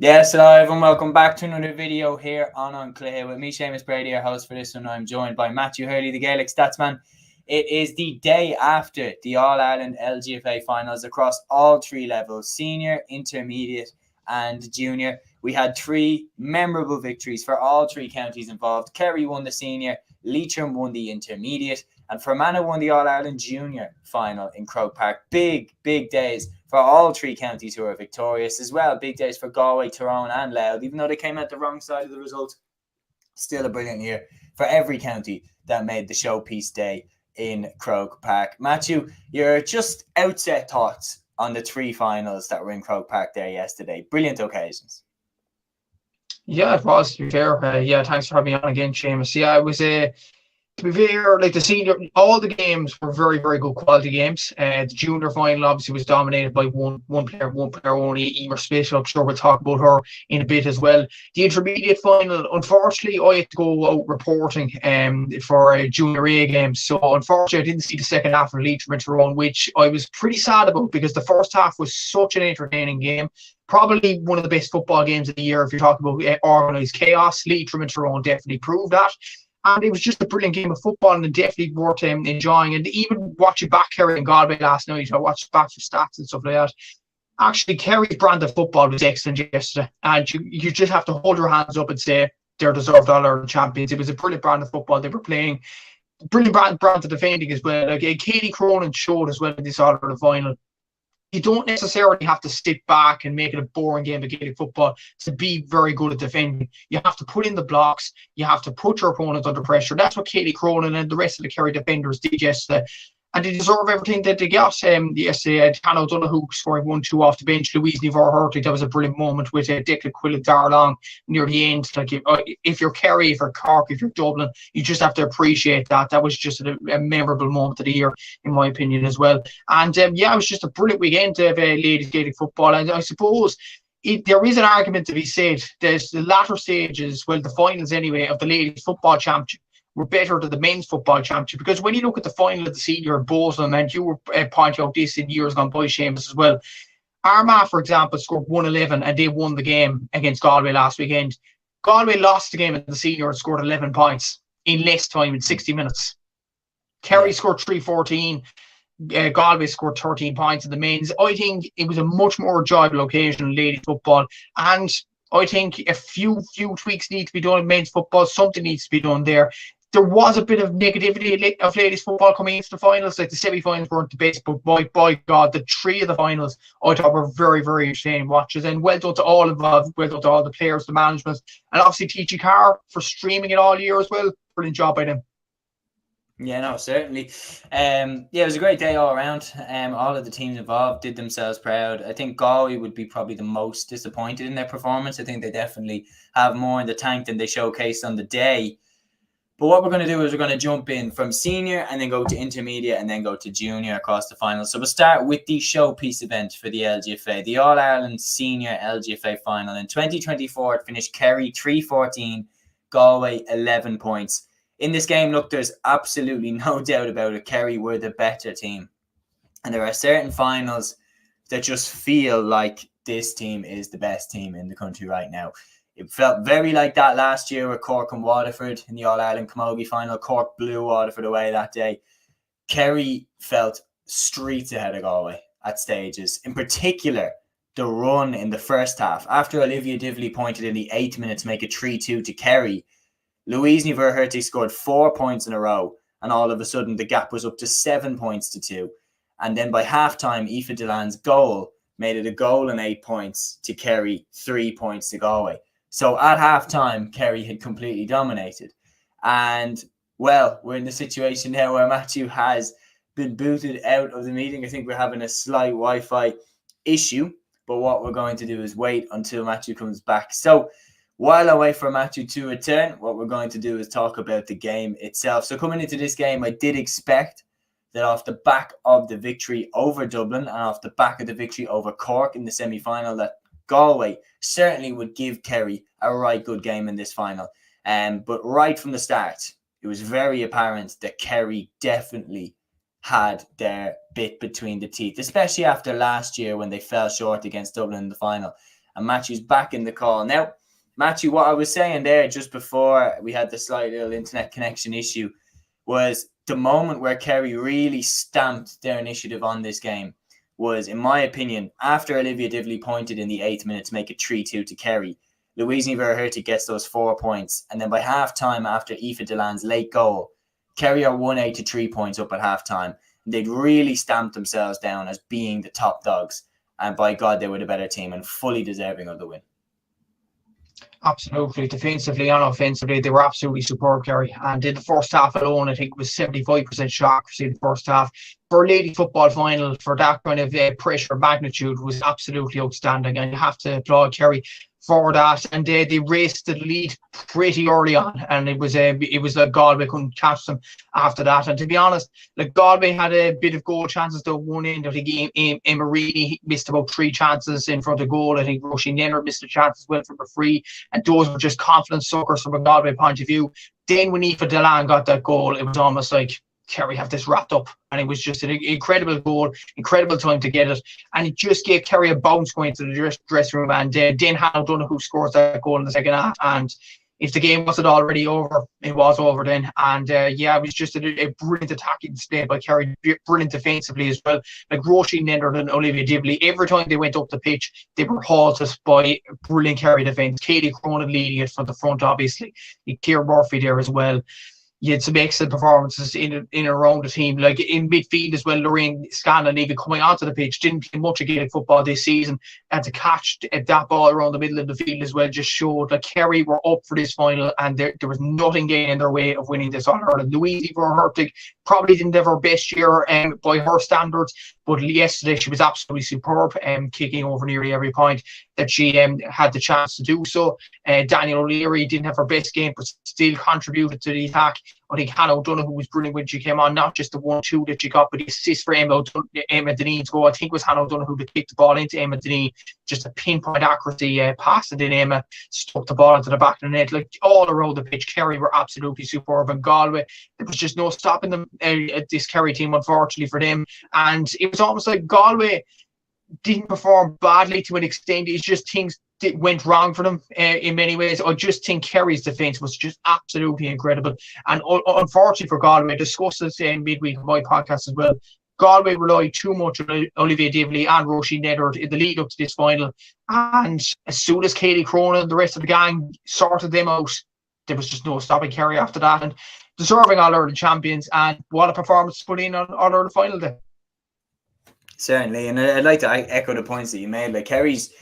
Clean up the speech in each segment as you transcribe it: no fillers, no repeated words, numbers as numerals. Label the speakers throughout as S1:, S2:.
S1: Yes, hello everyone, welcome back to another video here on Cluiche with me, Seamus Brady, your host for this one. I'm joined by Matthew Hurley, the Gaelic Statsman. It is the day after the All-Ireland LGFA finals across all three levels, senior, intermediate and junior. We had three memorable victories for all three counties involved. Kerry won the senior, Leitrim won the intermediate, and Fermanagh won the All-Ireland junior final in Croke Park. Big days for all three counties who are victorious as well. Big days for Galway, Tyrone and Louth. Even though they came out the wrong side of the result, still a brilliant year for every county that made the showpiece day in Croke Park. Matthew, your just outset thoughts on the three finals that were in Croke Park there yesterday. Brilliant occasions.
S2: Yeah, it was, to be fair. Thanks for having me on again, Seamus. Yeah, it was to be fair, like the senior, all the games were very, very good quality games. The junior final obviously was dominated by one player only, Emer Smith. I'm sure we'll talk about her in a bit as well. The intermediate final, unfortunately, I had to go out reporting for a junior A game. So unfortunately, I didn't see the second half of Leitrim and Tyrone, which I was pretty sad about because the first half was such an entertaining game. Probably one of the best football games of the year if you're talking about organised chaos. Leitrim and Tyrone definitely proved that. And it was just a brilliant game of football and definitely worth enjoying. And even watching back Kerry and Galway last night, I watched back for stats and stuff like that. Actually, Kerry's brand of football was excellent yesterday. And you just have to hold your hands up and say they're deserved All-Ireland champions. It was a brilliant brand of football they were playing. Brilliant brand of defending as well. Like Katie Cronin showed as well in this All-Ireland final. You don't necessarily have to sit back and make it a boring game of Gaelic football to be very good at defending. You have to put in the blocks. You have to put your opponent under pressure. That's what Katie Cronin and the rest of the Kerry defenders did yesterday. And they deserve everything that they got. Yesterday, Tano Donoghue scoring 1-2 off the bench. Louise Niver-Hurtley, that was a brilliant moment with Declan Quill and Darlong near the end. Like if you're Kerry, if you're Cork, if you're Dublin, you just have to appreciate that. That was just a memorable moment of the year, in my opinion, as well. And it was just a brilliant weekend of ladies Gaelic football. And I suppose there is an argument to be said. There's the latter stages, well, the finals anyway, of the ladies football championship were better than the men's football championship, because when you look at the final of the senior in Bosley, and you were pointing out this in years gone by, Seamus, as well. Armagh, for example, scored 111 and they won the game against Galway last weekend. Galway lost the game in the senior and scored 11 points in less time, in 60 minutes. Kerry scored 314. Galway scored 13 points in the men's. I think it was a much more enjoyable occasion in ladies football, and I think a few tweaks need to be done in men's football. Something needs to be done there. There was a bit of negativity of ladies football coming into the finals. Like the semi-finals weren't the best, but by God, the three of the finals I thought were very, very entertaining watches. And well done to all involved, well done to all the players, the management, and obviously TG Carr for streaming it all year as well. Brilliant job by them.
S1: Yeah, no, certainly. It was a great day all around. All of the teams involved did themselves proud. I think Galway would be probably the most disappointed in their performance. I think they definitely have more in the tank than they showcased on the day. But what we're going to do is we're going to jump in from senior and then go to intermediate and then go to junior across the final. So we'll start with the showpiece event for the LGFA, the All-Ireland Senior LGFA final. In 2024, it finished Kerry 314, Galway 11 points. In this game, look, there's absolutely no doubt about it. Kerry were the better team. And there are certain finals that just feel like this team is the best team in the country right now. It felt very like that last year with Cork and Waterford in the All-Ireland Camogie final. Cork blew Waterford away that day. Kerry felt streets ahead of Galway at stages. In particular, the run in the first half. After Olivia Divley pointed in the 8th minute to make it 3-2 to Kerry, Louise Niver-Hurtley scored 4 points in a row, and all of a sudden the gap was up to 7 points to 2. And then by halftime, Aoife Delan's goal made it a goal and 8 points to Kerry, 3 points to Galway. So at halftime, Kerry had completely dominated. And, well, we're in the situation now where Matthew has been booted out of the meeting. I think we're having a slight Wi-Fi issue, but what we're going to do is wait until Matthew comes back. So while I wait for Matthew to return, what we're going to do is talk about the game itself. So coming into this game, I did expect that off the back of the victory over Dublin and off the back of the victory over Cork in the semi-final, that Galway certainly would give Kerry a right good game in this final. But right from the start, it was very apparent that Kerry definitely had their bit between the teeth, especially after last year when they fell short against Dublin in the final. and Matthew's back in the call. Now, Matthew, what I was saying there just before we had the slight little internet connection issue was the moment where Kerry really stamped their initiative on this game was, in my opinion, after Olivia Divley pointed in the 8th minute to make it 3-2 to Kerry. Louise Verherty gets those 4 points, and then by half-time after Aoife Delan's late goal, Kerry are 1-8 to 3 points up at half-time. They'd really stamped themselves down as being the top dogs, and by God, they were the better team and fully deserving of the win.
S2: Absolutely. Defensively and offensively, they were absolutely superb, Kerry. And in the first half alone, I think it was 75% shot accuracy in the first half. For a lady football final, for that kind of pressure magnitude, was absolutely outstanding. And you have to applaud Kerry for that. And they raced the lead pretty early on. And it was like Galway couldn't catch them after that. And to be honest, like Galway had a bit of goal chances to one end. I think Emma Reedy missed about 3 chances in front of goal. I think Roisin Nenner missed a chance as well from a free. And those were just confidence suckers from a Galway point of view. Then when Aoife Delan got that goal, it was almost like Kerry have this wrapped up. And it was just an incredible goal, incredible time to get it. And it just gave Kerry a bounce going to the dressing room. And then Hannah O'Donoghue scores that goal in the second half. And if the game wasn't already over, it was over then. And it was just a brilliant attacking display by Kerry, brilliant defensively as well. Like Roisin Nenner and Olivia Divley, every time they went up the pitch, they were halted by brilliant Kerry defence. Katie Cronin leading it from the front, obviously. Ciara Murphy there as well. You had some excellent performances in and around the team. Like in midfield as well, Lorraine Scanlon even coming onto the pitch, didn't play much of Gaelic football this season, and to catch that ball around the middle of the field as well just showed that Kerry were up for this final, and there was nothing getting in their way of winning this All-Ireland. Louise Verherty probably didn't have her best year by her standards, but yesterday she was absolutely superb, kicking over nearly every point that she had the chance to do so. Daniel O'Leary didn't have her best game, but still contributed to the attack. I think Hannah O'Donoghue was brilliant when she came on, not just the 1-2 that she got, but the assist for Emma Deneen's goal. I think it was Hannah O'Donoghue that kicked the ball into Emma Deneen, just a pinpoint accuracy pass, and then Emma stuck the ball into the back of the net. Like all around the pitch, Kerry were absolutely superb. And Galway, there was just no stopping them, this Kerry team, unfortunately for them. And it was almost like Galway didn't perform badly to an extent. It's just things went wrong for them in many ways. I just think Kerry's defence was just absolutely incredible. And unfortunately for Galway, I discussed this midweek on my podcast as well, Galway relied too much on Olivia Divley and Roisin Nenner in the lead up to this final. And as soon as Katie Cronin and the rest of the gang sorted them out, there was just no stopping Kerry after that. And deserving All-Ireland champions, and what a performance to put in on All-Ireland final day.
S1: Certainly, and I'd like to echo the points that you made. Like Kerry's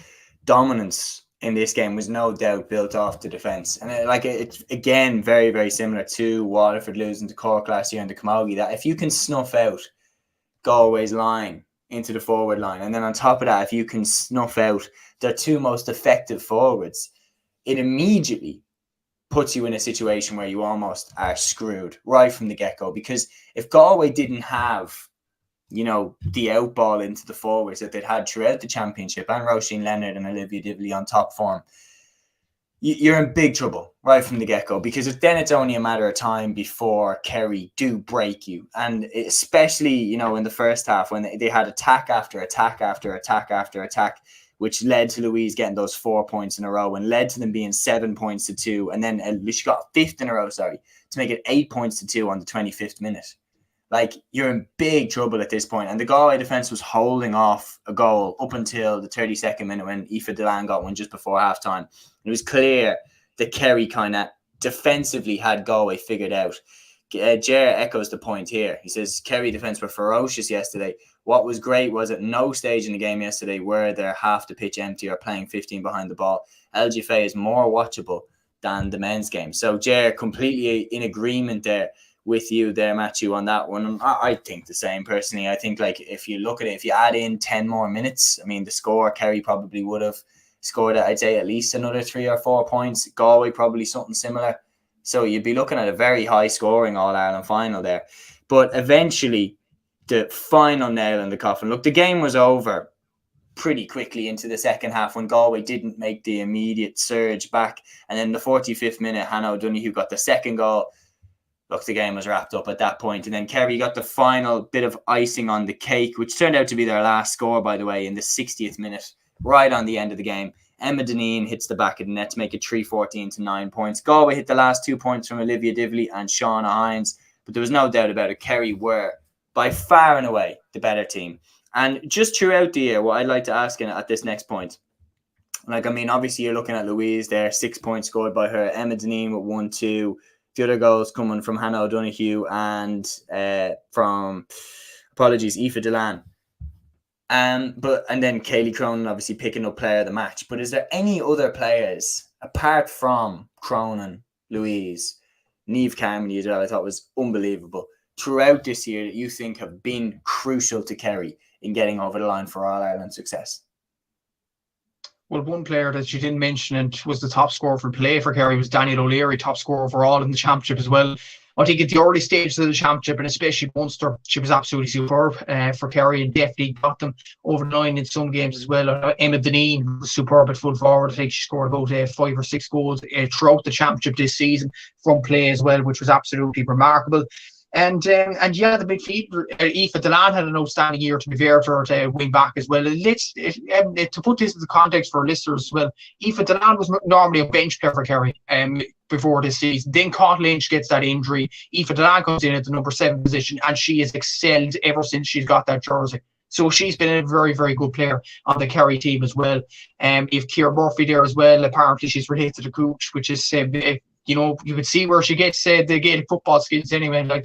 S1: dominance in this game was no doubt built off the defence, and it's again very, very similar to Waterford losing to Cork last year in the Camogie, that if you can snuff out Galway's line into the forward line, and then on top of that, if you can snuff out their 2 most effective forwards, it immediately puts you in a situation where you almost are screwed right from the get-go. Because if Galway didn't have the out ball into the forwards that they'd had throughout the championship, and Roisin Leonard and Olivia Divley on top form, you're in big trouble right from the get-go, because then it's only a matter of time before Kerry do break you. And especially, in the first half, when they had attack after attack after attack after attack, which led to Louise getting those 4 points in a row and led to them being 7 points to 2. And then she got a 5th in a row, to make it 8 points to 2 on the 25th minute. Like, you're in big trouble at this point. And the Galway defence was holding off a goal up until the 32nd minute when Aoife Delan got one just before halftime. It was clear that Kerry kind of defensively had Galway figured out. Ger echoes the point here. He says, Kerry defence were ferocious yesterday. What was great was at no stage in the game yesterday were there half the pitch empty or playing 15 behind the ball. LGFA is more watchable than the men's game. So Ger completely in agreement there with you there, Matthew, on that one. I think the same personally. I think if you look at it, if you add in 10 more minutes, the score, Kerry probably would have scored, I'd say, at least another 3 or 4 points. Galway probably something similar. So you'd be looking at a very high scoring All-Ireland final there. But eventually, the final nail in the coffin. Look, the game was over pretty quickly into the second half when Galway didn't make the immediate surge back. And then the 45th minute, Hannah O'Donoghue got the second goal. Look, the game was wrapped up at that point. And then Kerry got the final bit of icing on the cake, which turned out to be their last score, by the way, in the 60th minute, right on the end of the game. Emma Deneen hits the back of the net to make it 3-14 to 9 points. Galway hit the last 2 points from Olivia Divley and Shauna Hines, but there was no doubt about it. Kerry were by far and away the better team. And just throughout the year, what I'd like to ask at this next point, like, I mean, obviously you're looking at Louise there, 6 points scored by her, Emma Deneen with 1-2. The other goals coming from Hannah O'Donoghue and from, Aoife Delan. And then Kaylee Cronin obviously picking up player of the match. But is there any other players apart from Cronin, Louise, Niamh Carmody as well? I thought was unbelievable throughout this year that you think have been crucial to Kerry in getting over the line for All-Ireland success?
S2: Well, one player that you didn't mention and was the top scorer for play for Kerry was Daniel O'Leary, top scorer overall in the championship as well. I think at the early stages of the championship, and especially Munster, she was absolutely superb for Kerry and definitely got them over the line in some games as well. Emma Deneen was superb at full forward. I think she scored about 5 or 6 goals throughout the championship this season from play as well, which was absolutely remarkable. And yeah, the midfield, Aoife Delan had an outstanding year, to be fair to her, to wing back as well. And to put this into context for listeners as well, Aoife Delan was normally a bench player for Kerry before this season. Then Cluiche gets that injury. Aoife Delan comes in at the number 7 position, and she has excelled ever since she's got that jersey. So she's been a very, very good player on the Kerry team as well. You have Ciara Murphy there as well. Apparently she's related to Cluiche, which is you know, you can see where she gets the Gaelic football skills anyway. Like,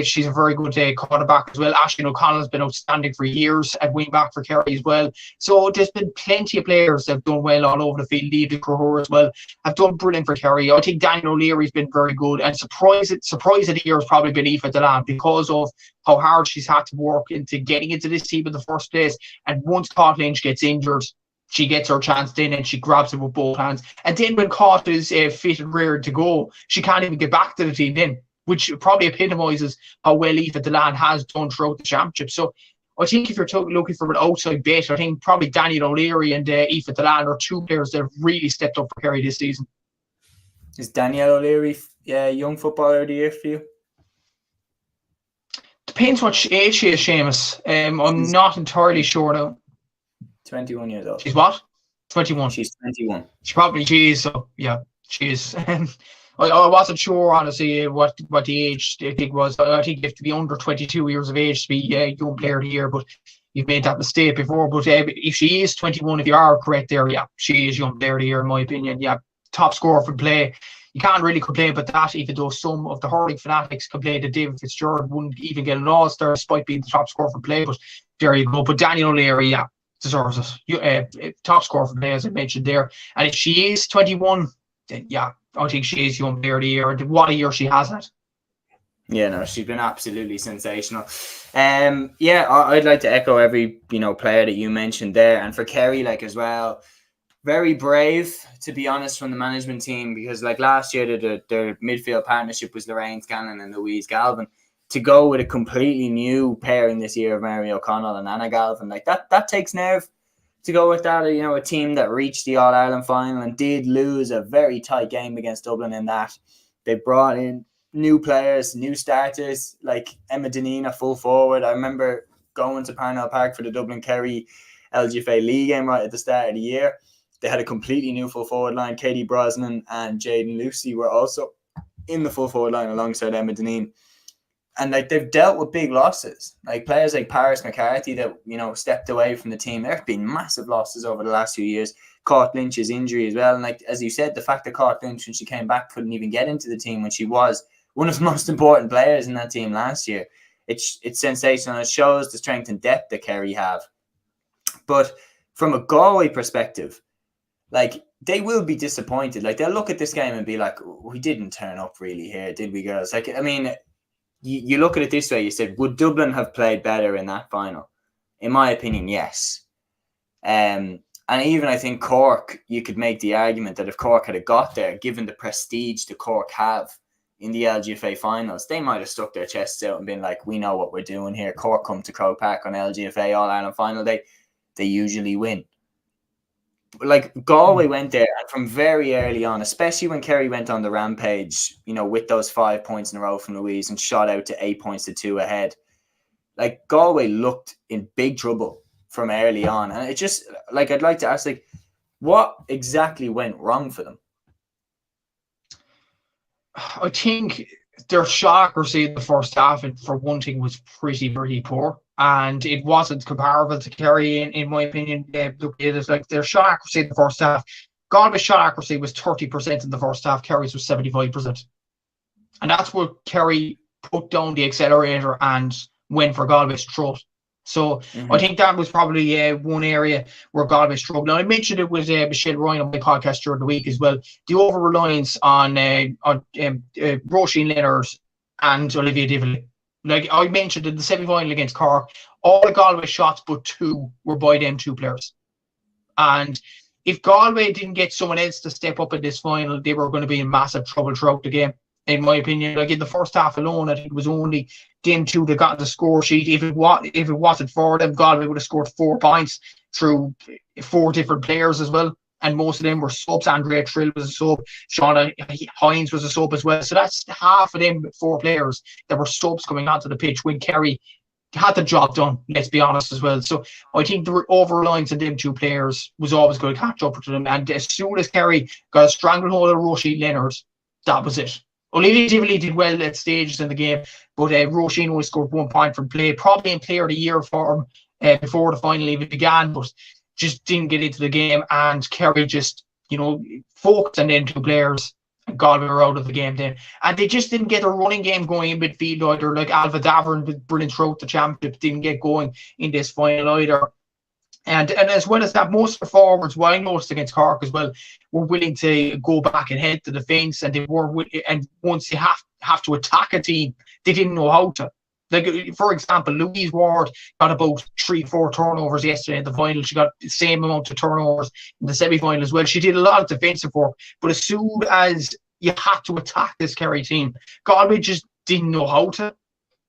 S2: she's a very good quarterback as well. Aisling O'Connell has been outstanding for years at wing back for Kerry as well. So there's been plenty of players that have done well all over the field. Liam Crowher as well have done brilliant for Kerry. I think Daniel O'Leary's been very good, and surprise of the year has probably been Aoife Delan because of how hard she's had to work into getting into this team in the first place. And once Cluiche gets injured, she gets her chance then and she grabs it with both hands. And then when Caught is fit and reared to go, she can't even get back to the team then, which probably epitomises how well Aoife Delan has done throughout the championship. So I think if you're looking for an outside bet, I think probably Daniel O'Leary and Aoife Delan are 2 players that have really stepped up for Kerry this season.
S1: Is Danielle O'Leary young footballer of the year for you?
S2: Depends what age she is, Seamus. I'm not entirely sure now.
S1: 21 years old.
S2: She's what? 21.
S1: She's 21.
S2: She is. So yeah, she is. I wasn't sure, honestly, what the age I think was. I think you have to be under 22 years of age to be a young player of the year, but you've made that mistake before. But if she is 21, if you are correct there, yeah, she is young player of the year in my opinion. Yeah, top scorer for play. You can't really complain about that, even though some of the hurling fanatics complained that David Fitzgerald wouldn't even get an All-Star despite being the top scorer for play. But there you go. But Daniel O'Leary, yeah, deserves it. Top scorer for play, as I mentioned there. And if she is 21, then yeah, I think she is young player of the year. What a year she has had.
S1: Yeah, no, she's been absolutely sensational. I'd like to echo every player that you mentioned there, and for Kerry, like, as well, very brave, to be honest, from the management team, because like last year their midfield partnership was Lorraine Scanlon and Louise Galvin. To go with a completely new pairing this year of Mary O'Connell and Anna Galvin, like that takes nerve. To go with that, a team that reached the All-Ireland final and did lose a very tight game against Dublin in that. They brought in new players, new starters, like Emma Deneen, a full forward. I remember going to Parnell Park for the Dublin Kerry LGFA League game right at the start of the year. They had a completely new full forward line. Katie Brosnan and Jaden Lucy were also in the full forward line alongside Emma Deneen. And like, they've dealt with big losses, like players like Paris McCarthy that stepped away from the team. There have been massive losses over the last few years. Cluiche's injury as well, and like as you said, the fact that Cluiche, when she came back, couldn't even get into the team when she was one of the most important players in that team last year. It's sensational. It shows the strength and depth that Kerry have. But from a Galway perspective, like, they will be disappointed. Like, they'll look at this game and be like, we didn't turn up really here, did we, girls? Like, I mean, you look at it this way. You said, would Dublin have played better in that final? In my opinion, yes. And even I think Cork, you could make the argument that if Cork had got there, given the prestige that Cork have in the LGFA finals, they might have stuck their chests out and been like, we know what we're doing here. Cork come to Croke Park on LGFA All-Ireland final day. They usually win. Like, Galway went there, and from very early on, especially when Kerry went on the rampage, with those 5 points in a row from Louise and shot out to 8 points to 2 ahead, like, Galway looked in big trouble from early on. And it just, like, I'd like to ask, like, What exactly went wrong for them?
S2: I think their shot accuracy in the first half, and for one thing, was pretty poor. And it wasn't comparable to Kerry, in my opinion. Look, it is like their shot accuracy in the first half. Galway's shot accuracy was 30% in the first half. Kerry's was 75%. And that's what Kerry put down the accelerator and went for Galway's throat. So I think that was probably one area where Galway struggled. Now, I mentioned it with Michelle Ryan on my podcast during the week as well. The over reliance on Roisin Leonard and Olivia Divilly. Like I mentioned in the semi-final against Cork, all the Galway shots but two were by them two players. And if Galway didn't get someone else to step up in this final, they were going to be in massive trouble throughout the game, in my opinion. Like in the first half alone, I think it was only them two that got the score sheet. If it wasn't for them, Galway would have scored 4 points through 4 different players as well. And most of them were subs. Andrea Trill was a sub. Shauna Hines was a sub as well. So that's half of them 4 players that were subs coming onto the pitch when Kerry had the job done, let's be honest as well. So I think the over-reliance on them 2 players was always going to catch up to them. And as soon as Kerry got a stranglehold of Roisin Leonard, that was it. Olivia Divilly did well at stages in the game, but Roisin only scored 1 point from play, probably in player of the year form before the final even began, but just didn't get into the game. And Kerry just, focused on them 2 players, and Galway were out of the game then. And they just didn't get a running game going in midfield either. Like Alva Davern, with brilliant throughout the championship, didn't get going in this final either. And as well as that, most of the forwards, what I noticed against Cork as well, were willing to go back and head to the defence, and they were. And once they have to attack a team, they didn't know how to. Like, for example, Louise Ward got about 3-4 turnovers yesterday in the final. She got the same amount of turnovers in the semi-final as well. She did a lot of defensive work, but as soon as you had to attack this Kerry team, Galway just didn't know how to.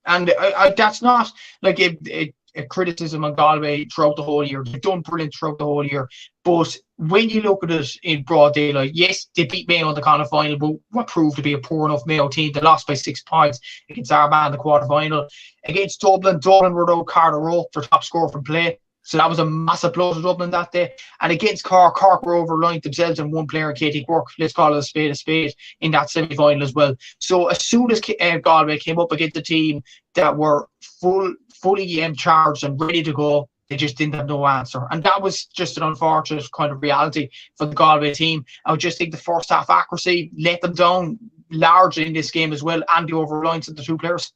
S2: And that's not like a criticism on Galway throughout the whole year. They've done brilliant throughout the whole year. But when you look at it in broad daylight, yes, they beat Mayo in the Connacht final, but what proved to be a poor enough Mayo team. They lost by 6 points against Armagh in the quarter final. Against Dublin were out Carter Rowe, their top scorer from play. So that was a massive blow to Dublin that day. And against Cork were over-reliant themselves on one player, Katie Quirk. Let's call it a spade in that semi-final as well. So as soon as Galway came up against a team that were fully charged and ready to go, they just didn't have no answer. And that was just an unfortunate kind of reality for the Galway team. I would just think the first half accuracy let them down largely in this game as well, and the over-reliance of the 2 players.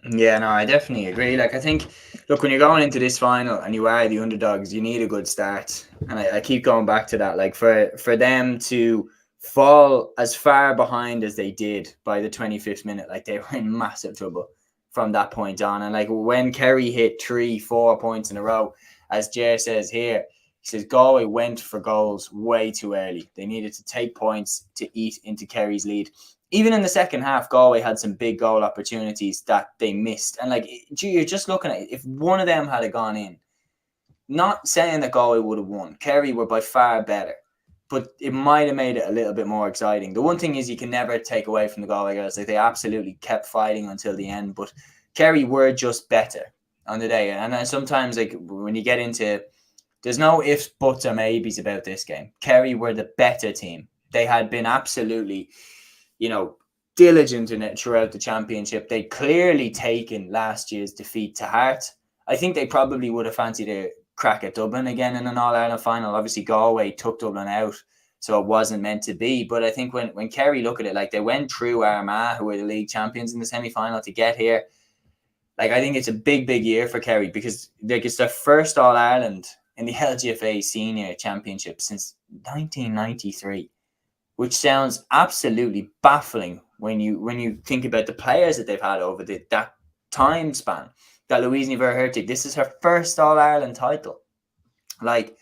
S1: Yeah, no, I definitely agree. Like, I think, look, when you're going into this final and you are the underdogs, you need a good start. And I keep going back to that. Like, for them to fall as far behind as they did by the 25th minute, like, they were in massive trouble from that point on. And like, when Kerry hit 3-4 points in a row, as Jer says here, he says Galway went for goals way too early. They needed to take points to eat into Kerry's lead. Even in the second half, Galway had some big goal opportunities that they missed. And like, you're just looking at it, if one of them had gone in, not saying that Galway would have won. Kerry were by far better, but it might have made it a little bit more exciting. The one thing is you can never take away from the Galway girls. Like, they absolutely kept fighting until the end, but Kerry were just better on the day. And then sometimes, like, when you get into, there's no ifs, buts, or maybes about this game. Kerry were the better team. They had been absolutely, diligent in it throughout the championship. They'd clearly taken last year's defeat to heart. I think they probably would have fancied a crack at Dublin again in an All-Ireland final. Obviously, Galway took Dublin out, so it wasn't meant to be. But I think when Kerry look at it, like, they went through Armagh, who were the league champions in the semi-final, to get here. Like, I think it's a big year for Kerry, because like, it's their first All-Ireland in the LGFA Senior Championship since 1993. Which sounds absolutely baffling when you think about the players that they've had over that time span. That Louise Niver-Hertig, this is her first All-Ireland title. Like,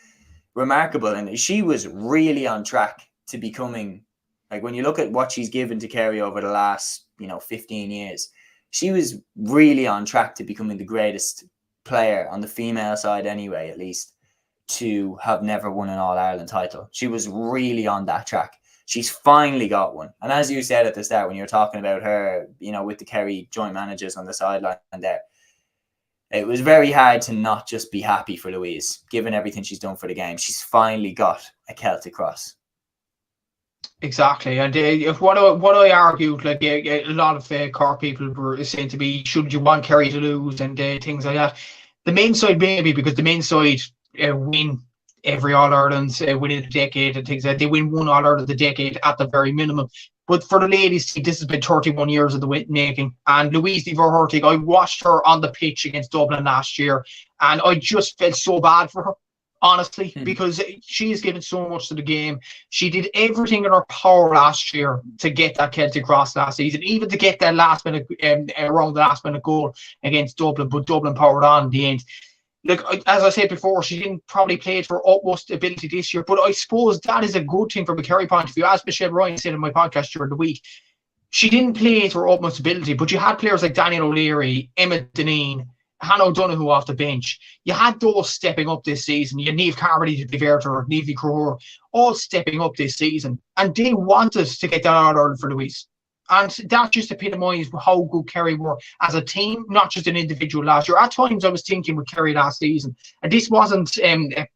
S1: remarkable. And she was really on track to becoming, like, when you look at what she's given to Kerry over the last, 15 years, she was really on track to becoming the greatest player on the female side anyway, at least, to have never won an All-Ireland title. She was really on that track. She's finally got one. And as you said at the start, when you were talking about her, with the Kerry joint managers on the sideline there, it was very hard to not just be happy for Louise, given everything she's done for the game. She's finally got a Celtic cross.
S2: Exactly, and what I argued, like a lot of Cork people were saying to me, should you want Kerry to lose and things like that. The main side maybe, because the main side win every All Ireland within a decade and things like that. They win one All Ireland a decade at the very minimum. But for the ladies team, this has been 31 years of the making. And Louise Di Verhurtig, I watched her on the pitch against Dublin last year, and I just felt so bad for her, honestly, because she has given so much to the game. She did everything in her power last year to get that Celtic cross last season, even to get that last minute, around the last minute goal against Dublin, but Dublin powered on in the end. Like, as I said before, she didn't probably play it for utmost ability this year, but I suppose that is a good thing from a Kerry point of view. As Michelle Ryan said in my podcast during the week, she didn't play it for utmost ability, but you had players like Daniel O'Leary, Emma Deneen, Hannah O'Donoghue off the bench. You had those stepping up this season. You had Niamh Carmody, to be fair to her, Niamh Crowher, all stepping up this season. And they wanted to get that All Ireland for Louise. And that just epitomised how good Kerry were as a team, not just an individual last year. At times I was thinking with Kerry last season, and this wasn't a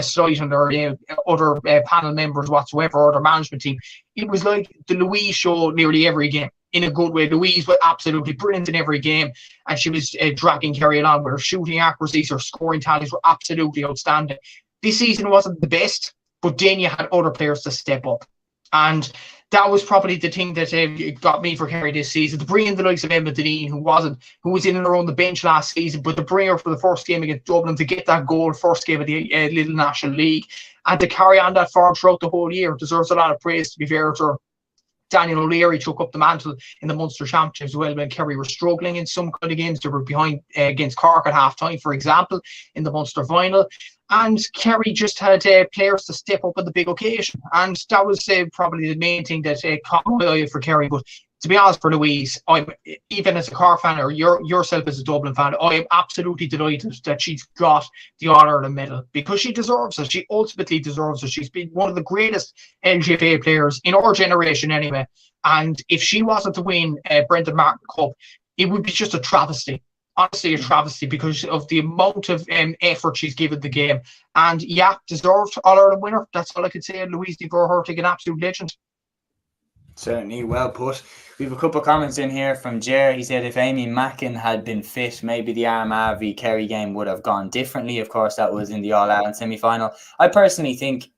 S2: slight on their other panel members whatsoever, or their management team. It was like the Louise show nearly every game. In a good way. Louise was absolutely brilliant in every game, and she was dragging Kerry along with her shooting accuracies. Her scoring tallies were absolutely outstanding. This season wasn't the best, but then you had other players to step up, and that was probably the thing that got me for Kerry this season. To bring in the likes of Emma Deneen, who was in and around the bench last season, but to bring her for the first game against Dublin, to get that goal, first game of the Little National League, and to carry on that form throughout the whole year, deserves a lot of praise, to be fair to her. Daniel O'Leary took up the mantle in the Munster Championship as well when Kerry were struggling in some kind of games. They were behind against Cork at half-time, for example, in the Munster final. And Kerry just had players to step up on the big occasion. And that was probably the main thing that caught my eye for Kerry. But to be honest, for Louise, I'm, even as a Cork fan, or yourself as a Dublin fan, I am absolutely delighted that she's got the All Ireland medal, because she deserves it. She ultimately deserves it. She's been one of the greatest LGFA players in our generation anyway. And if she wasn't to win Brendan Martin Cup, it would be just a travesty. Honestly, a travesty, because of the amount of effort she's given the game. And yeah, deserved All Ireland winner. That's all I could say. Louise Di Verhurtig, an absolute legend.
S1: Certainly, well put. We have a couple of comments in here from Jer. He said if Amy Mackin had been fit, maybe the Armagh v Kerry game would have gone differently. Of course, that was in the All-Ireland semi-final. I personally think,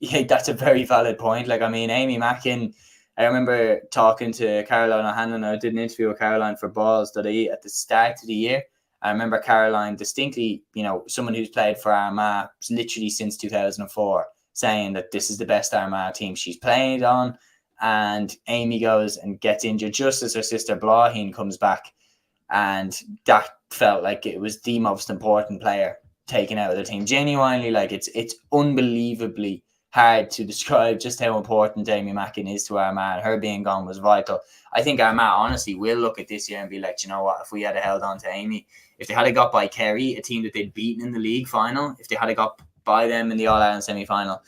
S1: yeah, that's a very valid point. Like, I mean, Amy Mackin, I remember talking to Caroline O'Hanlon. I did an interview with Caroline for Balls.ie at the start of the year. I remember Caroline distinctly, you know, someone who's played for Armagh literally since 2004, saying that this is the best Armagh team she's played on. And Amy goes and gets injured just as her sister Blaheen comes back. And that felt like it was the most important player taken out of the team. Genuinely, like, it's unbelievably hard to describe just how important Amy Mackin is to Armagh. Her being gone was vital. I think Armagh honestly will look at this year and be like, you know what, if we had held on to Amy, if they had got by Kerry, a team that they'd beaten in the league final, if they had got by them in the All-Ireland semi-final,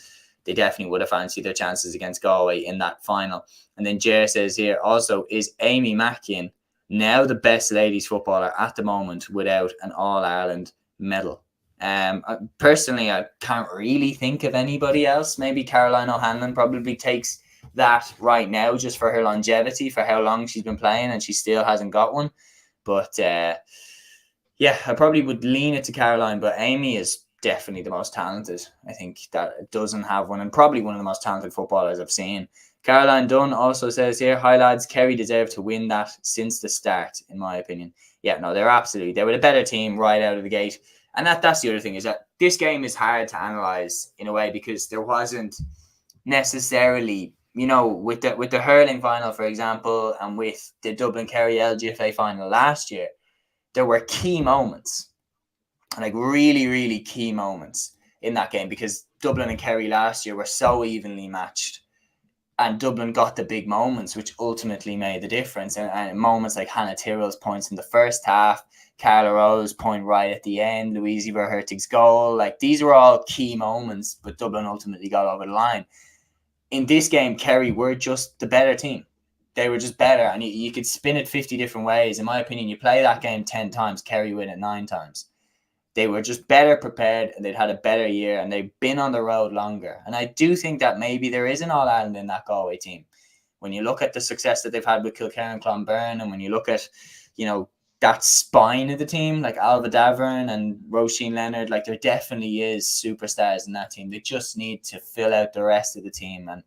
S1: they definitely would have fancied their chances against Galway in that final. And then Jer says here, also, is Amy Mackin now the best ladies footballer at the moment without an All-Ireland medal? Personally, I can't really think of anybody else. Maybe Caroline O'Hanlon probably takes that right now just for her longevity, for how long she's been playing, and she still hasn't got one. But yeah, I probably would lean it to Caroline, but Amy is definitely the most talented. I think that doesn't have one, and probably one of the most talented footballers I've seen. Caroline Dunn also says here, hi lads, Kerry deserve to win that since the start, in my opinion. Yeah, no, they were the better team right out of the gate. And that's the other thing, is that this game is hard to analyse in a way, because there wasn't necessarily, you know, with the hurling final, for example, and with the Dublin Kerry LGFA final last year, there were key moments, like really, really key moments in that game, because Dublin and Kerry last year were so evenly matched, and Dublin got the big moments, which ultimately made the difference. And moments like Hannah Tyrrell's points in the first half, Carla Rowe's point right at the end, Louise Di Verhurtig's goal, like, these were all key moments, but Dublin ultimately got over the line. In this game, Kerry were just the better team. they were just better, and you could spin it 50 different ways. In my opinion, you play that game 10 times, Kerry win it 9 times. They were just better prepared, and they'd had a better year, and they've been on the road longer. And I do think that maybe there is an All-Ireland in that Galway team. When you look at the success that they've had with Kilkerran, Clonberne, and when you look at, that spine of the team, like Alva Davern and Roisin Leonard, like there definitely is superstars in that team. They just need to fill out the rest of the team. And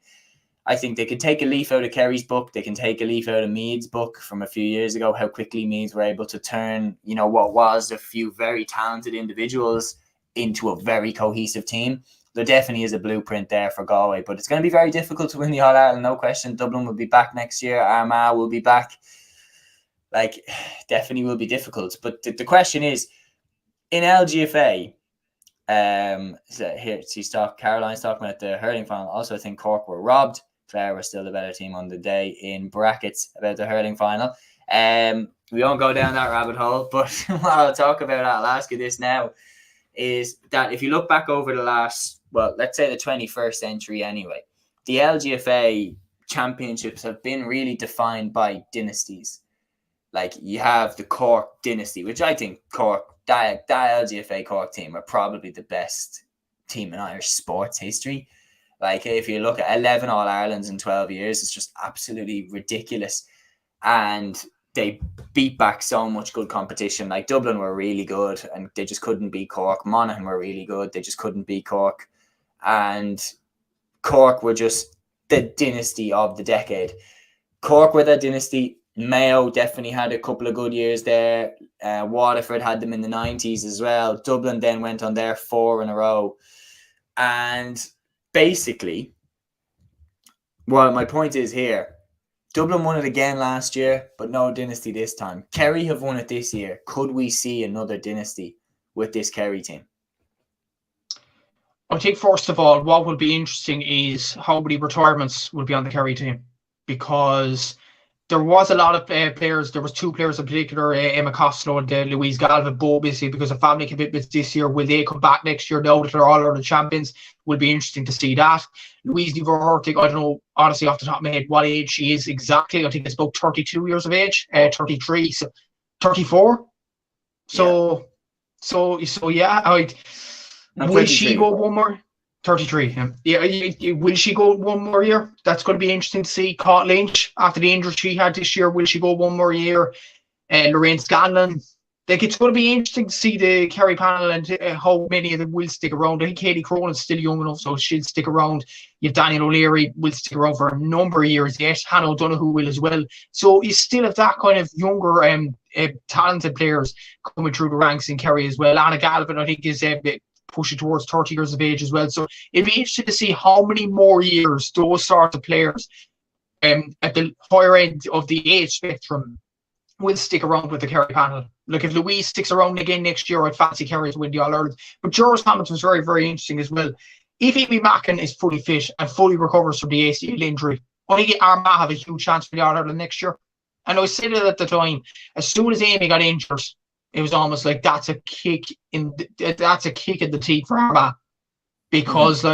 S1: I think they could take a leaf out of Kerry's book. They can take a leaf out of Meath's book from a few years ago, how quickly Meaths were able to turn, what was a few very talented individuals into a very cohesive team. There definitely is a blueprint there for Galway, but it's going to be very difficult to win the All-Ireland, no question. Dublin will be back next year. Armagh will be back. Definitely will be difficult. But the question is, in LGFA, Caroline's talking about the hurling final. Also, I think Cork were robbed. Clare were still the better team on the day, in brackets, about the hurling final. We won't go down that rabbit hole, but what I'll talk about, I'll ask you this now, is that if you look back over the last, let's say the 21st century anyway, the LGFA championships have been really defined by dynasties. Like, you have the Cork dynasty, which I think that LGFA Cork team are probably the best team in Irish sports history. Like, if you look at 11 All-Irelands in 12 years, it's just absolutely ridiculous. And they beat back so much good competition. Like, Dublin were really good, and they just couldn't beat Cork. Monaghan were really good. They just couldn't beat Cork. And Cork were just the dynasty of the decade. Cork were that dynasty. Mayo definitely had a couple of good years there. Waterford had them in the 90s as well. Dublin then went on their 4 in a row. And basically, my point is here, Dublin won it again last year, but no dynasty this time. Kerry have won it this year. Could we see another dynasty with this Kerry team?
S2: I think, first of all, what will be interesting is how many retirements will be on the Kerry team, because there was a lot of players. There was 2 players in particular, Emma Costello and Louise Galvin, both basically because of family commitments this year. Will they come back next year now that they're All-Ireland champions? Will be interesting to see that. Louise Nivorhurtig, I don't know, honestly, off the top of my head, what age she is exactly. I think it's about 32 years of age, 33, so 34. So yeah, will she go one more? 33. Yeah. Will she go one more year? That's going to be interesting to see. Caught Lynch, after the injury she had this year, will she go one more year? Lorraine Scanlon. It's going to be interesting to see the Kerry panel and how many of them will stick around. I think Katie Cronin's still young enough, so she'll stick around. You have Daniel O'Leary will stick around for a number of years yet. Hannah O'Donoghue will as well. So you still have that kind of younger, talented players coming through the ranks in Kerry as well. Anna Galvin, I think, is pushing towards 30 years of age as well. So it'll be interesting to see how many more years those sorts of players at the higher end of the age spectrum will stick around with the Kerry panel. Look, if Louise sticks around again next year, I'd fancy Kerry to win the All-Ireland. But George Hamilton was very, very interesting as well. If Amy Mackin is fully fit and fully recovers from the ACL injury, I think Armagh have a huge chance for the All-Ireland next year. And I said it at the time, as soon as Amy got injured, it was almost like that's a kick in the teeth for Armagh, because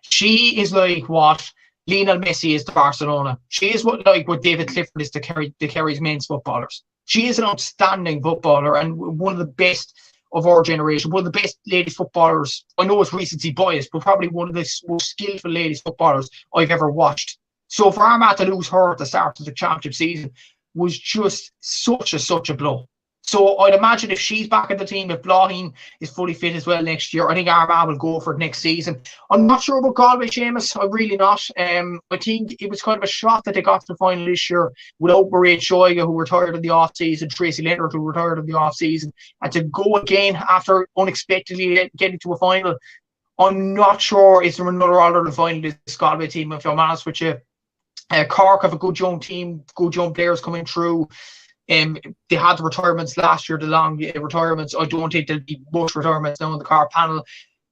S2: she is like what Lionel Messi is to Barcelona. She is what David Clifford is to Kerry's men's footballers. She is an outstanding footballer and one of the best of our generation, one of the best ladies footballers. I know it's recency bias, but probably one of the most skillful ladies footballers I've ever watched. So for Armagh to lose her at the start of the championship season was just such a blow. So I'd imagine if she's back in the team, if Blaheen is fully fit as well next year, I think Armagh will go for it next season. I'm not sure about Galway, Seamus. I'm really not. I think it was kind of a shock that they got to the final this year without Mairead Shoiga, who retired in the off-season, Tracy Leonard, who retired in the off-season, and to go again after unexpectedly getting to a final. I'm not sure is there another All-Ireland final this Galway team, if I'm honest with you. Cork have a good young team, good young players coming through. They had the retirements last year, the long retirements. I don't think there'll be much retirements now on the Cork panel.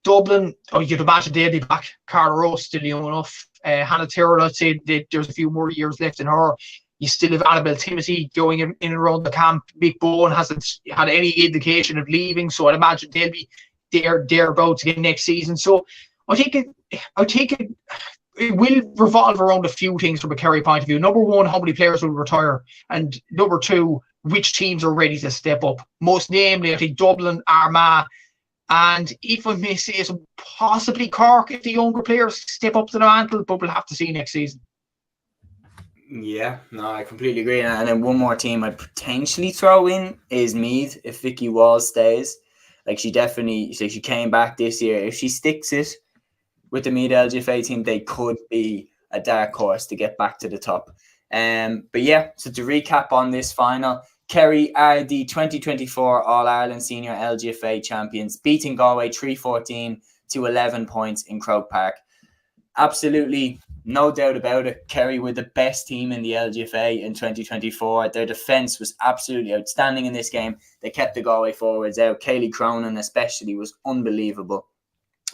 S2: Dublin, you'd imagine they'll be back. Carla Rose still young enough. Hannah Tyrrell, I'd say there's a few more years left in her. You still have Annabelle Timothy going in and around the camp. Mick Bowen hasn't had any indication of leaving, so I'd imagine they'll be thereabouts again next season. So I think it will revolve around a few things from a Kerry point of view. Number one, how many players will retire? And number two, which teams are ready to step up? Most namely, I think Dublin, Armagh, and if I may say so, possibly Cork if the younger players step up to the mantle, but we'll have to see next season.
S1: Yeah, no, I completely agree. And then one more team I'd potentially throw in is Meath if Vicky Walls stays. Like she came back this year. If she sticks it with the Meath LGFA team, they could be a dark horse to get back to the top. But yeah, so to recap on this final, Kerry are the 2024 All-Ireland Senior LGFA champions, beating Galway 3-14 to 11 points in Croke Park. Absolutely no doubt about it. Kerry were the best team in the LGFA in 2024. Their defence was absolutely outstanding in this game. They kept the Galway forwards out. Kaylee Cronin especially was unbelievable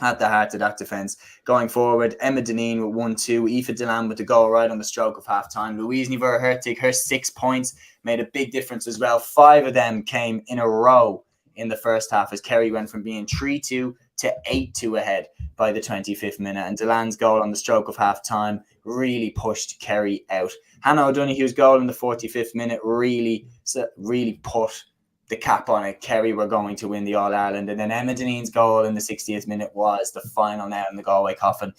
S1: at the heart of that defence. Going forward, Emma Deneen with 1-2, Aoife Delan with the goal right on the stroke of half-time. Louise Niver-Hertig, her 6 points made a big difference as well. 5 of them came in a row in the first half as Kerry went from being 3-2 to 8-2 ahead by the 25th minute. And Delan's goal on the stroke of half-time really pushed Kerry out. Hannah O'Donoghue's goal in the 45th minute really put the cap on it. Kerry were going to win the All-Ireland. And then Emma Deneen's goal in the 60th minute was the final nail in the Galway coffin.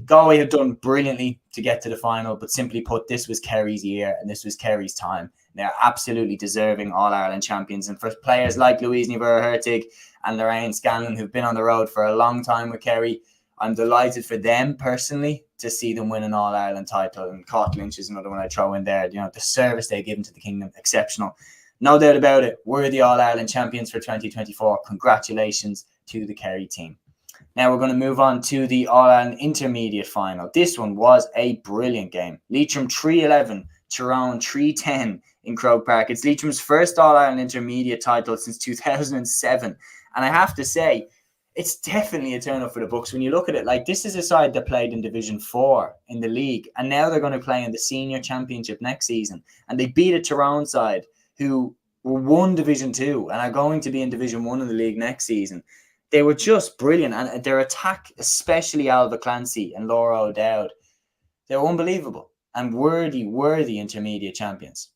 S1: Galway have done brilliantly to get to the final, but simply put, this was Kerry's year and this was Kerry's time. They're absolutely deserving All-Ireland champions. And for players like Louise Niver-Hertig and Lorraine Scanlon, who've been on the road for a long time with Kerry, I'm delighted for them personally to see them win an All-Ireland title. And Cluiche is another one I throw in there. You know, the service they've given to the kingdom, exceptional. No doubt about it, we're the All-Ireland champions for 2024. Congratulations to the Kerry team. Now we're going to move on to the All-Ireland Intermediate Final. This one was a brilliant game. Leitrim 3-11, Tyrone 3-10 in Croke Park. It's Leitrim's first All-Ireland Intermediate title since 2007. And I have to say, it's definitely a turn up for the books. When you look at it, like, this is a side that played in Division 4 in the league, and now they're going to play in the Senior Championship next season. And they beat a Tyrone side who won Division 2 and are going to be in Division 1 of the league next season. They were just brilliant. And their attack, especially Alva Clancy and Laura O'Dowd, they're unbelievable and worthy intermediate champions.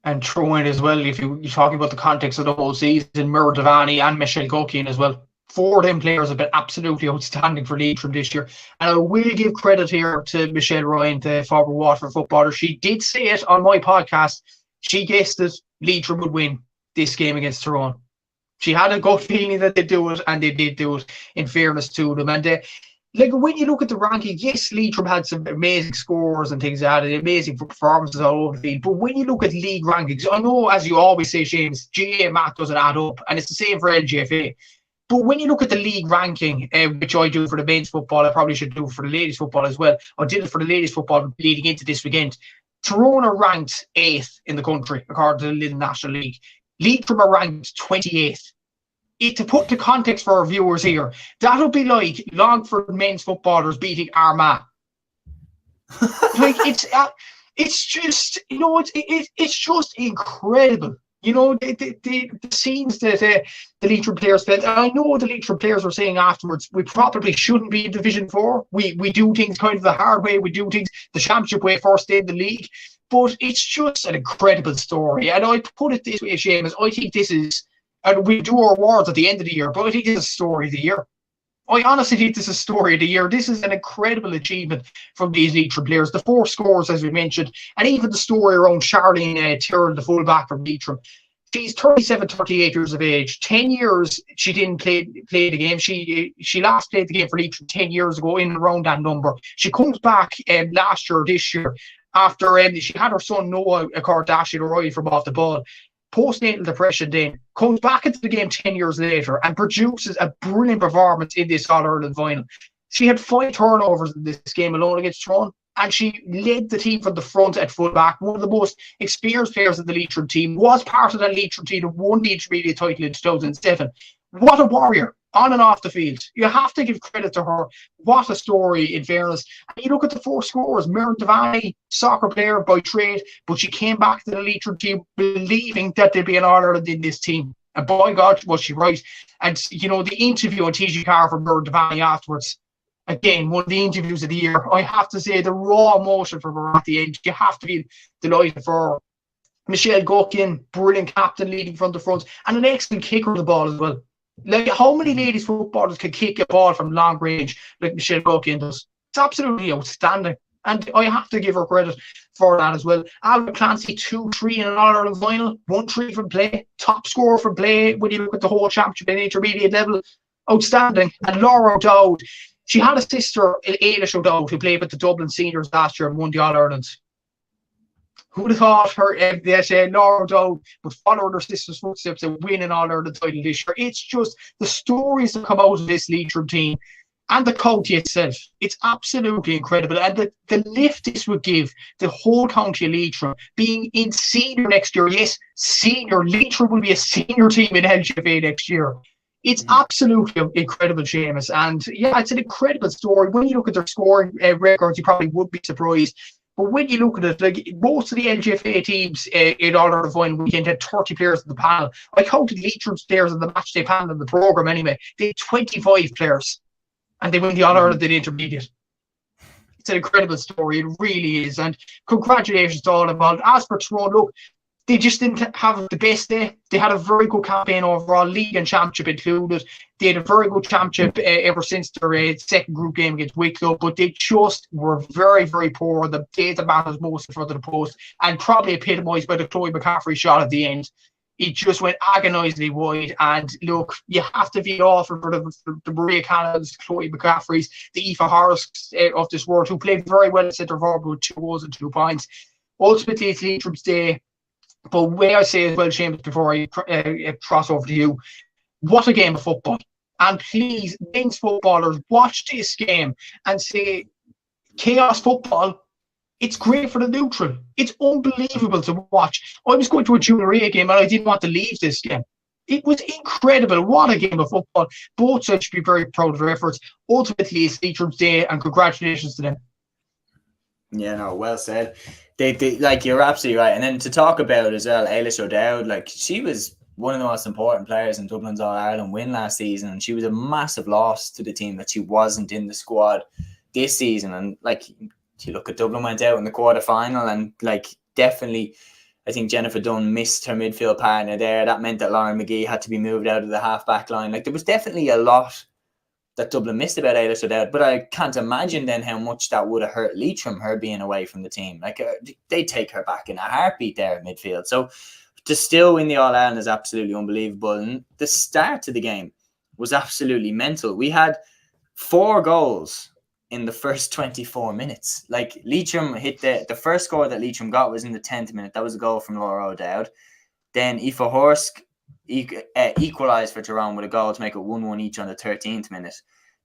S2: And throw in as well, if you're talking about the context of the whole season, Mira Devani and Michelle Gokian as well. 4 of them players have been absolutely outstanding for Leitrim this year. And I will give credit here to Michelle Ryan, the former Waterford footballer. She did say it on my podcast. She guessed that Leitrim would win this game against Tyrone. She had a gut feeling that they'd do it, and they did do it, in fairness to them. And like, when you look at the ranking, yes, Leitrim had some amazing scores and things like that, amazing performances all over the field. But when you look at league rankings, I know, as you always say, James, GA math doesn't add up, and it's the same for LGFA. But when you look at the league ranking, which I do for the men's football, I probably should do for the ladies' football as well. I did it for the ladies' football leading into this weekend. Tyrone are ranked 8th in the country, according to the Little National League. Leitrim are ranked 28th. To put the context for our viewers here, that'll be like Longford men's footballers beating Armagh. Like, it's just, you know, it's just incredible. You know, the scenes that the Leitrim players felt. I know the Leitrim players were saying afterwards, we probably shouldn't be in Division 4. We do things kind of the hard way. We do things the championship way, first day in the league. But it's just an incredible story. And I put it this way, Seamus, I think this is, and we do our awards at the end of the year, but I think this is a story of the year. I honestly think this is a story of the year. This is an incredible achievement from these Leitrim players. The 4 scores, as we mentioned, and even the story around Charlene Tyrrell, the fullback from Leitrim. She's 37, 38 years of age. 10 years she didn't play the game. She last played the game for Leitrim 10 years ago, in and around that number. She comes back last year, this year, after she had her son Noah Kardashian arrive from off the ball. Postnatal depression, then comes back into the game 10 years later and produces a brilliant performance in this All-Ireland final. She had 5 turnovers in this game alone against Tyrone, and she led the team from the front at fullback. One of the most experienced players of the Leitrim team, was part of that Leitrim team that won the intermediate title in 2007. What a warrior, on and off the field. You have to give credit to her. What a story, in fairness. And you look at the 4 scorers. Mira Devani, soccer player by trade, but she came back to the Leitrim team believing that there'd be an All-Ireland in this team. And by God, was she right. And, you know, the interview on TG Carr from Mira Devani afterwards, again, one of the interviews of the year. I have to say, the raw emotion from her at the end, you have to be delighted for her. Michelle Gokyan, brilliant captain leading from the front, and an excellent kicker of the ball as well. Like, how many ladies footballers can kick a ball from long range like Michelle Gokyan does? It's absolutely outstanding. And I have to give her credit for that as well. Alba Clancy, 2-3 in an All-Ireland final, 1-3 from play, top scorer from play when you look at the whole championship at intermediate level. Outstanding. And Laura O'Dowd, she had a sister, Eilish O'Dowd, who played with the Dublin seniors last year and won the All-Ireland. Who would have thought Laura O'Dowd would follow in her sister's footsteps and win an All-Ireland title this year? It's just the stories that come out of this Leitrim team and the county itself. It's absolutely incredible. And the lift this would give the whole county of Leitrim, being in senior next year. Yes, senior. Leitrim will be a senior team in LGFA next year. It's absolutely incredible, Seamus. And yeah, it's an incredible story. When you look at their scoring records, you probably would be surprised. But when you look at it, like most of the LGFA teams in All-Ireland final weekend had 30 players in the panel. I counted Leitrim's players in the matchday panel in the programme anyway. They had 25 players. And they win the All-Ireland in intermediate. It's an incredible story. It really is. And congratulations to all involved. As for Tyrone, look, they just didn't have the best day. They had a very good campaign overall, league and championship included. They had a very good championship ever since their second group game against Wicklow, but they just were very, very poor. The day that matters most in front of the post, and probably epitomised by the Chloe McCaffrey shot at the end. It just went agonisingly wide. And look, you have to be awful for the Maria Cannons, Chloe McCaffreys, the EUPHORIA of this world, who played very well at centre forward with 2 goals and 2 points. Ultimately, it's Leitrim's day. But where I say as well, Seamus, before I cross over to you, what a game of football. And please, men's footballers, watch this game and say, chaos football, it's great for the neutral. It's unbelievable to watch. I was going to a junior A game and I didn't want to leave this game. It was incredible. What a game of football. Both sides should be very proud of their efforts. Ultimately, it's Leitrim's day, and congratulations to them.
S1: Yeah, no, well said. They like, you're absolutely right. And then to talk about as well, Eilish O'Dowd, like, she was one of the most important players in Dublin's All-Ireland win last season, and she was a massive loss to the team that she wasn't in the squad this season. And like, you look at Dublin went out in the quarter-final, and like, definitely I think Jennifer Dunn missed her midfield partner there. That meant that Lauren McGee had to be moved out of the half-back line. Like, there was definitely a lot that Dublin missed about Eilish O'Dowd, but I can't imagine then how much that would have hurt Leitrim, her being away from the team. Like, they'd take her back in a heartbeat there at midfield. So to still win the All-Ireland is absolutely unbelievable. And the start to the game was absolutely mental. We had 4 goals in the first 24 minutes. Like, Leitrim hit the first score that Leitrim got was in the 10th minute. That was a goal from Laura O'Dowd. Then EUPHORIA equalised for Tyrone with a goal to make it 1-1 each on the 13th minute.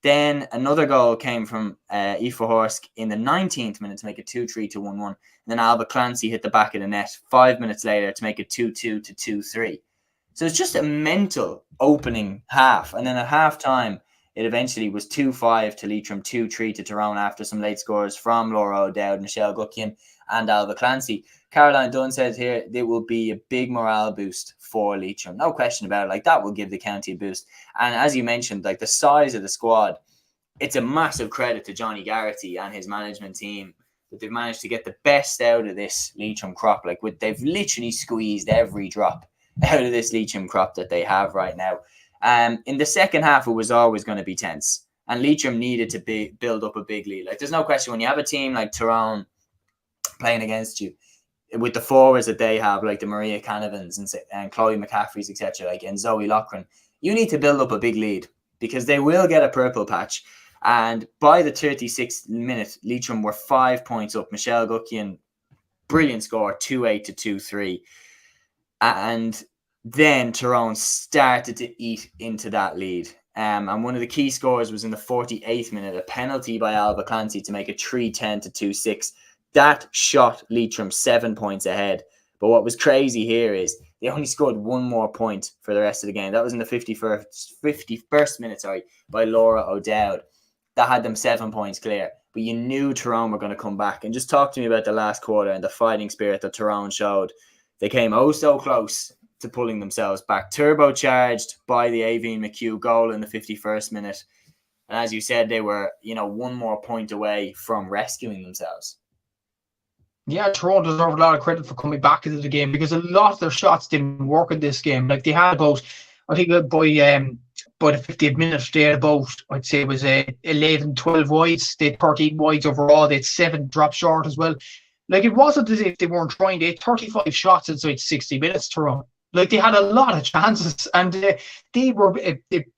S1: Then another goal came from EUPHORIA in the 19th minute to make it 2-3 to 1-1. And then Alba Clancy hit the back of the net 5 minutes later to make it 2-2 to 2-3. So it's just a mental opening half. And then at half time, it eventually was 2-5 to Leitrim, 2-3 to Tyrone after some late scores from Laura O'Dowd, Michelle Gukkian and Alba Clancy. Caroline Dunn says here, it will be a big morale boost for Leitrim. No question about it. Like, that will give the county a boost. And as you mentioned, like, the size of the squad, it's a massive credit to Johnny Garrity and his management team that they've managed to get the best out of this Leitrim crop. Like, they've literally squeezed every drop out of this Leitrim crop that they have right now. In the second half, it was always going to be tense, and Leitrim needed to build up a big lead. Like, there's no question, when you have a team like Tyrone playing against you, with the forwards that they have, like the Maria Canavans and Chloe McCaffreys, etc., like, and Zoe Loughran, you need to build up a big lead because they will get a purple patch. And by the 36th minute, Leitrim were 5 points up. Michelle Gukkian, brilliant score, 2-8 to 2-3. And then Tyrone started to eat into that lead. And one of the key scores was in the 48th minute, a penalty by Alba Clancy to make it 3-10 to 2-6. That shot Leitrim 7 points ahead. But what was crazy here is they only scored 1 more point for the rest of the game. That was in the 51st minute, by Laura O'Dowd. That had them 7 points clear. But you knew Tyrone were going to come back. And just talk to me about the last quarter and the fighting spirit that Tyrone showed. They came oh so close to pulling themselves back. Turbocharged by the Aveen McHugh goal in the 51st minute. And as you said, they were, one more point away from rescuing themselves.
S2: Yeah, Toronto deserve a lot of credit for coming back into the game, because a lot of their shots didn't work in this game. Like, they had about, I think by the 50th minute, they had about, I'd say it was 11, 12 wides. They had 13 wides overall. They had 7 drop short as well. Like, it wasn't as if they weren't trying. They had 35 shots inside 60 minutes, Toronto. Like, they had a lot of chances, and they were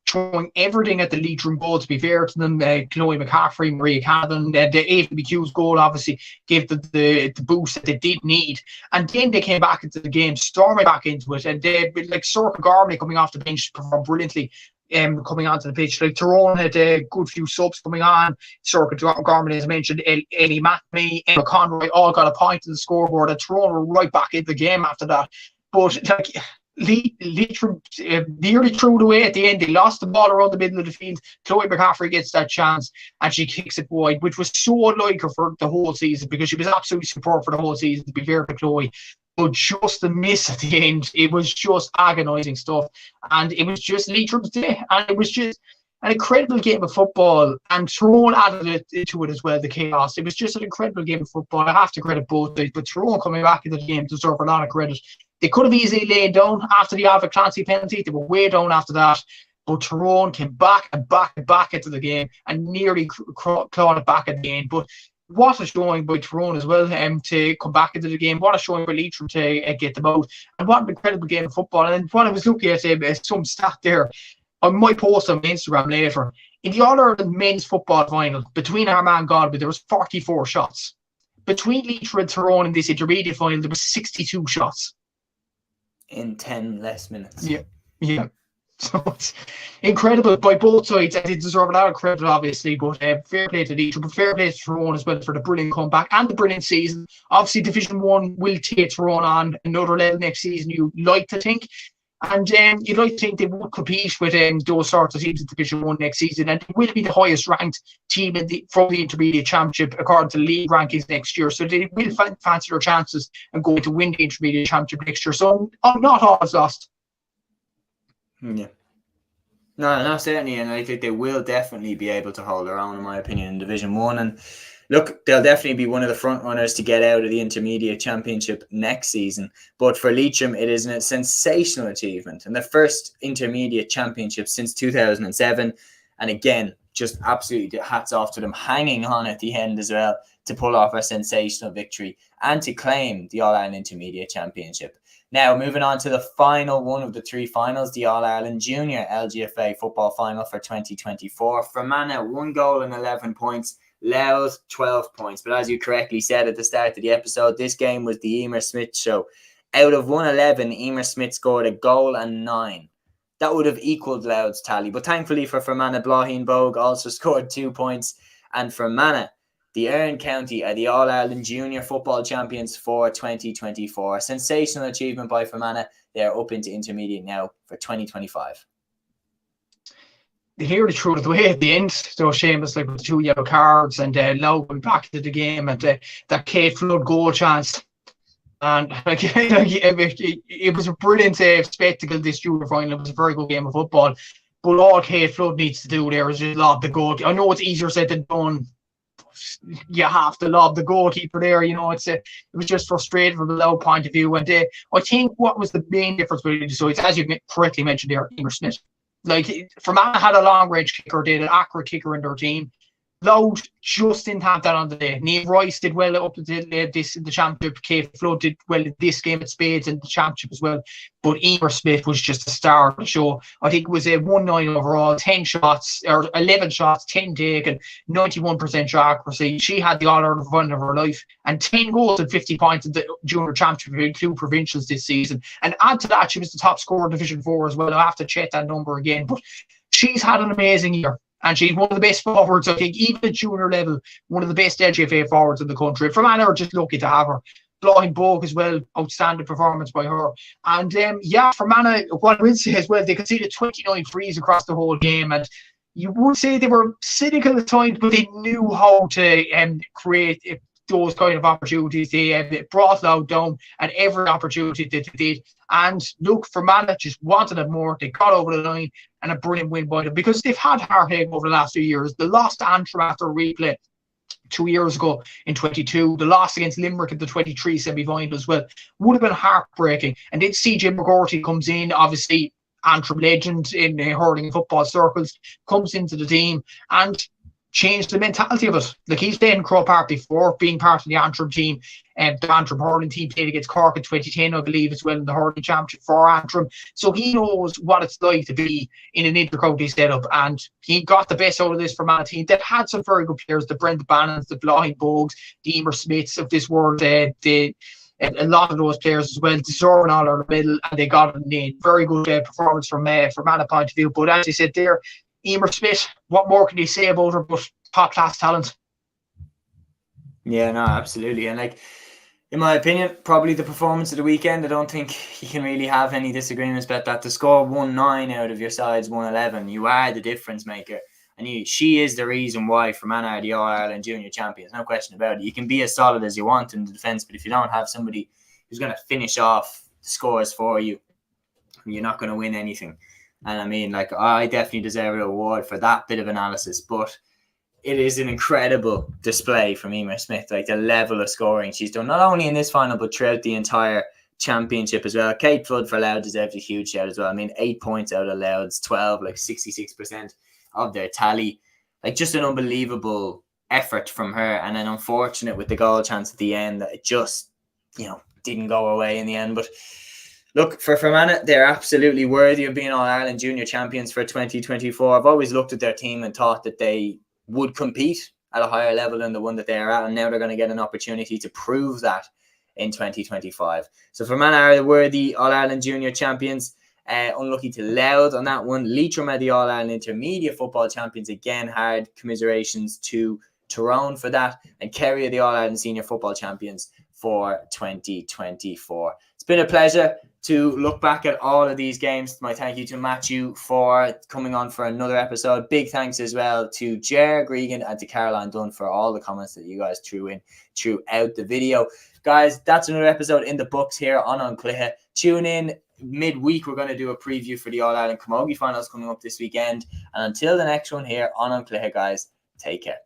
S2: throwing everything at the Leitrim goal, to be fair to them. Chloe McCaffrey, Maria Cannon, the AWQ's goal obviously gave the boost that they did need. And then they came back into the game, storming back into it, and they, like Sorka Garmley coming off the bench, performed brilliantly. Coming onto the pitch, like Tyrone had a good few subs coming on. Sorka Garmley, as mentioned, Ellie Matney, Emma Conroy, all got a point to the scoreboard, and Tyrone were right back in the game after that. But like, Leitrim nearly threw it away at the end. They lost the ball around the middle of the field. Chloe McCaffrey gets that chance and she kicks it wide, which was so unlike her for the whole season, because she was absolutely superb for the whole season, to be fair to Chloe. But just the miss at the end, it was just agonising stuff. And it was just Leitrim's day. And it was just an incredible game of football. And Tyrone added to it as well, the chaos. It was just an incredible game of football. I have to credit both sides, but Tyrone coming back into the game deserve a lot of credit. They could have easily laid down after the Alva Clancy penalty. They were way down after that. But Tyrone came back and back and back into the game and nearly clawed it back at the end. But what a showing by Tyrone as well, to come back into the game. What a showing by Leitrim to get them out. And what an incredible game of football. And when I was looking at some stat there, I might post on my Instagram later, in the All-Ireland men's football final, between Armagh and Galway, there was 44 shots. Between Leitrim and Tyrone in this intermediate final, there was 62 shots.
S1: In 10 less minutes.
S2: Yeah. So it's incredible by both sides. They deserve a lot of credit, obviously, but fair play to Leitrim, but fair play to Tyrone as well for the brilliant comeback and the brilliant season. Obviously, Division 1 will take Tyrone on another level next season, you'd like to think. And you'd like to think they would compete with those sorts of teams in Division 1 next season, and they will be the highest ranked team from the Intermediate Championship according to league rankings next year. So they will fancy their chances and go to win the Intermediate Championship next year. So not all is lost.
S1: Yeah. No, certainly, and I think they will definitely be able to hold their own, in my opinion, in Division 1. And look, they'll definitely be one of the front runners to get out of the Intermediate Championship next season. But for Leitrim, it is a sensational achievement, and the first Intermediate Championship since 2007. And again, just absolutely hats off to them, hanging on at the end as well to pull off a sensational victory and to claim the All-Ireland Intermediate Championship. Now, moving on to the final one of the 3 finals, the All-Ireland Junior LGFA Football Final for 2024. Fermanagh, 1 goal and 11 points. Louth, 12 points. But as you correctly said at the start of the episode, this game was the Emer Smith show. Out of 111, Emer Smith scored a goal and 9. That would have equalled Louth's tally. But thankfully for Fermanagh, Blahin Bogue also scored 2 points. And Fermanagh, the Erin County are the All-Ireland Junior Football Champions for 2024. A sensational achievement by Fermanagh. They are up into intermediate now for 2025.
S2: They nearly threw it away at the end. So Seamus, like, with 2 yellow cards, and now going back into the game, and that Kate Flood goal chance. And it was a brilliant spectacle, this junior final. It was a very good game of football. But all Kate Flood needs to do there is just lob the goal. I know it's easier said than done. You have to lob the goalkeeper there. It was just frustrating from a low point of view. And I think what was the main difference between the sides, as you correctly mentioned there, Emer Smith. Like, Fermanagh had a long range kicker, they had an accurate kicker in their team. Louth just didn't have that on the day. Niamh Rice did well up until this in the championship. Kate Flood did well in this game at Spades in the championship as well. But Emer Smith was just a star of the show. I think it was a 1-9 overall, 10 shots, or 11 shots, 10 taken, 91% shot accuracy. She had the All-Ireland fun of her life, and 10 goals and 50 points in the junior championship, include provincials this season. And add to that, she was the top scorer in Division 4 as well. I have to check that number again. But she's had an amazing year. And she's one of the best forwards, I think, even at junior level, one of the best LGFA forwards in the country. Fermanagh are just lucky to have her. Blahin Bogue as well, outstanding performance by her. And Fermanagh, what I will say as well, they conceded 29 frees across the whole game. And you would say they were cynical at times, but they knew how to create those kind of opportunities. They brought Loud down at every opportunity that they did. And look, Fermanagh just wanted it more. They got over the line, and a brilliant win by them, because they've had heartache over the last few years. The lost to Antrim after replay 2 years ago in 22, the loss against Limerick in the 23 semi-final as well would have been heartbreaking. And then CJ McGorty comes in, obviously Antrim legend in hurling football circles, comes into the team and changed the mentality of it. Like, he's played in Crow Park before, being part of the Antrim team, and the Antrim hurling team played against Cork in 2010, I believe, as well, in the hurling championship for Antrim. So he knows what it's like to be in an inter-county setup, and he got the best out of this Fermanagh team that had some very good players, the Brent Bannons, the Blahin Bogues, the Emer Smiths of this world, a lot of those players as well, deserving all over the middle, and they got it in. Very good performance from Fermanagh point of view. But as you said there, Emer Smith, what more can you say about her but top class talent?
S1: Yeah, no, absolutely. And like, in my opinion, probably the performance of the weekend. I don't think you can really have any disagreements about that. To score 1-9 out of your side's 1-11, you are the difference maker. And she is the reason why Fermanagh are the All-Ireland Junior champions. No question about it. You can be as solid as you want in the defence, but if you don't have somebody who's going to finish off the scores for you, you're not going to win anything. And I mean, like, I definitely deserve a reward for that bit of analysis, but it is an incredible display from Emer Smith, like the level of scoring she's done, not only in this final, but throughout the entire championship as well. Kate Flood for Louth deserves a huge shout as well. I mean, 8 points out of Louth's 12, like 66% of their tally. Like, just an unbelievable effort from her, and then unfortunate with the goal chance at the end that it just, didn't go away in the end. But look, for Fermanagh, they're absolutely worthy of being All-Ireland Junior champions for 2024. I've always looked at their team and thought that they would compete at a higher level than the one that they're at, and now they're going to get an opportunity to prove that in 2025. So Fermanagh are the worthy All-Ireland Junior champions. Unlucky to Louth on that one. Leitrim are the All-Ireland Intermediate Football champions. Again, hard commiserations to Tyrone for that. And Kerry are the All-Ireland Senior Football champions for 2024. It's been a pleasure to look back at all of these games. My thank you to Matthew for coming on for another episode. Big thanks as well to Ger Gregan and to Caroline Dunn for all the comments that you guys threw in throughout the video. Guys, that's another episode in the books here on Cluiche. Tune in midweek. We're going to do a preview for the All-Ireland Camogie finals coming up this weekend. And until the next one here on Cluiche, guys, take care.